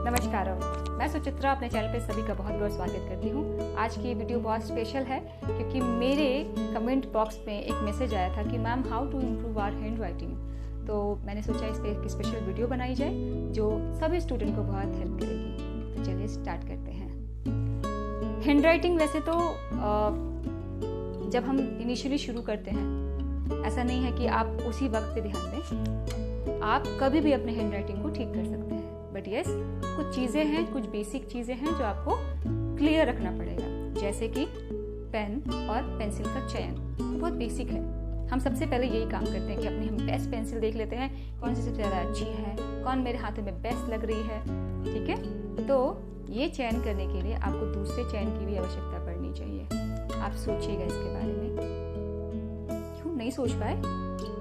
नमस्कार, मैं सुचित्रा अपने चैनल पे सभी का बहुत बहुत स्वागत करती हूँ। आज की ये वीडियो बहुत स्पेशल है क्योंकि मेरे कमेंट बॉक्स में एक मैसेज आया था कि ma'am how to improve our handwriting. तो मैंने सोचा इस पर एक स्पेशल वीडियो बनाई जाए जो सभी स्टूडेंट को बहुत हेल्प करेगी। तो चलिए स्टार्ट करते हैं। हैंड राइटिंग वैसे तो जब हम इनिशियली शुरू करते हैं ऐसा नहीं है कि आप उसी वक्त पे ध्यान दें, आप कभी भी अपने हैंड राइटिंग को ठीक कर सकते हैं। बट यस, कुछ चीज़ें हैं, कुछ बेसिक चीज़ें हैं जो आपको क्लियर रखना पड़ेगा, जैसे कि पेन और पेंसिल का चयन बहुत बेसिक है। हम सबसे पहले यही काम करते हैं कि अपनी हम बेस्ट पेंसिल देख लेते हैं, कौन सी सबसे ज़्यादा अच्छी है, कौन मेरे हाथों में बेस्ट लग रही है। ठीक है, तो ये चयन करने के लिए आपको दूसरे चयन की भी आवश्यकता पड़नी चाहिए। आप सोचिएगा इसके बारे में, क्यों नहीं सोच पाए?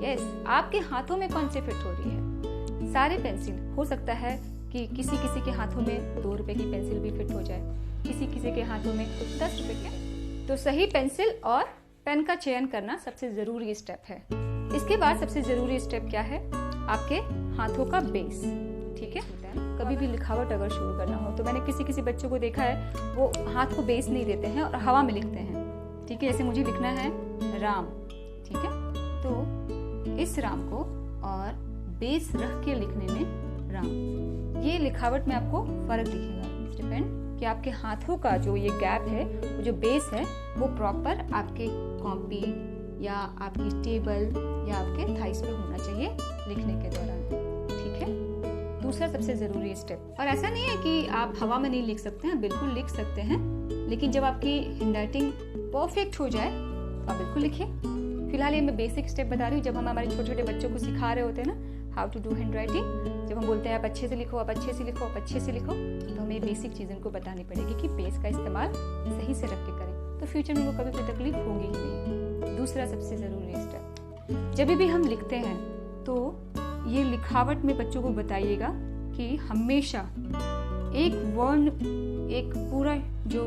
यस, आपके हाथों में कौन से फिट हो रही है। सारे पेंसिल हो सकता है कि किसी किसी के हाथों में 2 रुपए की पेंसिल भी फिट हो जाए, किसी किसी के हाथों में 10 रुपए के। तो सही पेंसिल और पेन का चयन करना सबसे जरूरी स्टेप है। इसके बाद सबसे जरूरी स्टेप क्या है? आपके हाथों का बेस। ठीक है, कभी भी लिखावट अगर शुरू करना हो तो मैंने किसी किसी बच्चों को देखा है वो हाथ को बेस नहीं देते हैं और हवा में लिखते हैं। ठीक है, जैसे मुझे लिखना है राम। ठीक है, तो इस राम को और बेस रख के लिखने में राम, ये लिखावट में आपको फर्क दिखेगा। डिपेंड कि आपके हाथों का जो ये गैप है, वो जो बेस है, वो प्रॉपर आपके कॉपी या आपकी टेबल या आपके थाइस पे होना चाहिए लिखने के दौरान। ठीक है, दूसरा सबसे जरूरी स्टेप। और ऐसा नहीं है कि आप हवा में नहीं लिख सकते हैं, बिल्कुल लिख सकते हैं, लेकिन जब आपकी हैंडराइटिंग परफेक्ट हो जाए तो आप बिल्कुल लिखिए। फिलहाल ये मैं बेसिक स्टेप बता रही हूँ। जब हम हमारे छोटे छोटे बच्चों को सिखा रहे होते हैं ना how to do handwriting, जब हम बोलते हैं आप अच्छे से लिखो, आप अच्छे से लिखो, आप अच्छे से लिखो, तो हमें बेसिक चीज़ इनको बतानी पड़ेगी कि बेस का इस्तेमाल सही से रख के करें, तो फ्यूचर में वो कभी कोई तकलीफ होगी ही नहीं। दूसरा सबसे ज़रूरी स्टेप, जब भी हम लिखते हैं तो ये लिखावट में बच्चों को बताइएगा कि हमेशा एक वर्ण, एक पूरा जो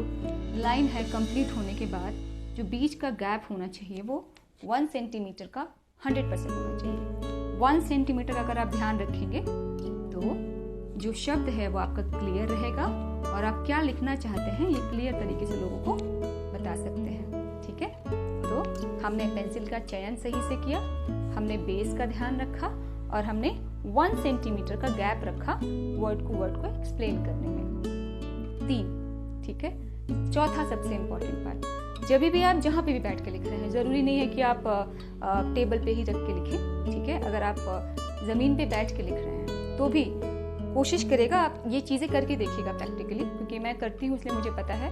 लाइन है कंप्लीट होने के बाद जो बीच का गैप होना चाहिए वो 1 सेंटीमीटर का 100% होना चाहिए। 1 सेंटीमीटर अगर आप ध्यान रखेंगे तो जो शब्द है वो आपका क्लियर रहेगा और आप क्या लिखना चाहते हैं ये क्लियर तरीके से लोगों को बता सकते हैं। ठीक है, तो हमने पेंसिल का चयन सही से किया, हमने बेस का ध्यान रखा और हमने 1 सेंटीमीटर का गैप रखा वर्ड को एक्सप्लेन करने में। 3, ठीक है। चौथा सबसे इम्पोर्टेंट पार्ट, जब भी आप जहाँ पे भी बैठ के लिख रहे हैं, जरूरी नहीं है कि आप टेबल पे ही रख के लिखें। ठीक है, अगर आप जमीन पे बैठ के लिख रहे हैं तो भी कोशिश करेगा, आप ये चीजें करके देखिएगा प्रैक्टिकली, क्योंकि मैं करती हूँ इसलिए मुझे पता है।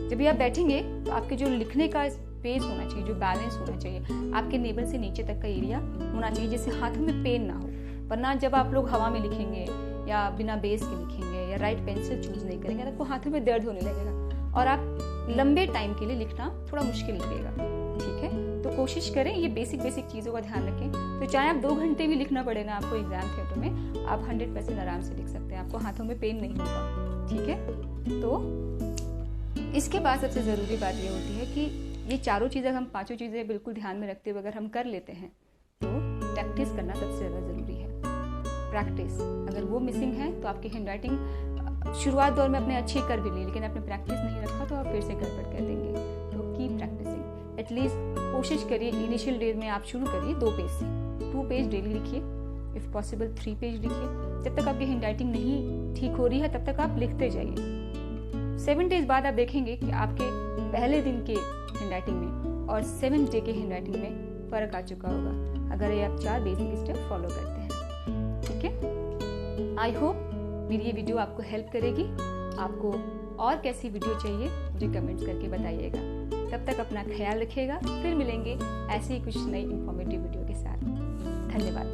जब भी आप बैठेंगे तो आपके जो लिखने का स्पेस होना चाहिए, जो बैलेंस होना चाहिए, आपके नेवल से नीचे तक का एरिया होना चाहिए जिससे हाथों में पेन ना हो। वरना जब आप लोग हवा में लिखेंगे या बिना बेस के लिखेंगे या राइट पेंसिल चूज नहीं करेंगे तो आपको हाथों में दर्द होने लगेगा और आप लंबे टाइम के लिए लिखना थोड़ा मुश्किल लगेगा। ठीक है, तो कोशिश करें ये बेसिक चीज़ों का ध्यान रखें। तो चाहे आप 2 घंटे भी लिखना पड़े ना आपको एग्जाम थिएटर में, आप 100% आराम से लिख सकते हैं, आपको हाथों में पेन नहीं होगा। ठीक है, तो इसके बाद सबसे ज़रूरी बात ये होती है कि ये चारों चीज़ें, हम 5 चीज़ें बिल्कुल ध्यान में रखते हुए अगर हम कर लेते हैं तो प्रैक्टिस करना सबसे ज़्यादा ज़रूरी है। प्रैक्टिस अगर वो मिसिंग है तो आपकी हैंड राइटिंग शुरुआत दौर में आपने अच्छी कर भी ली, लेकिन आपने प्रैक्टिस नहीं रखा तो आप फिर से गड़बड़ कर देंगे। तो कीप प्रैक्टिसिंग, एटलीस्ट कोशिश करिए। इनिशियल डेज में आप शुरू करिए 2 पेज से, 2 पेज डेली लिखिए, इफ पॉसिबल 3 पेज लिखिए। जब तक आपकी हैंड राइटिंग नहीं ठीक हो रही है तब तक आप लिखते जाइए। 7 डेज बाद आप देखेंगे कि आपके पहले दिन के हैंड राइटिंग में और 7th डे के हैंड राइटिंग में फर्क आ चुका होगा, अगर ये आप 4 बेसिक स्टेप फॉलो करते हैं। ठीक है, आई होप मेरी ये वीडियो आपको हेल्प करेगी। आपको और कैसी वीडियो चाहिए मुझे कमेंट्स करके बताइएगा। तब तक अपना ख्याल रखिएगा, फिर मिलेंगे ऐसी ही कुछ नई इंफॉर्मेटिव वीडियो के साथ। धन्यवाद।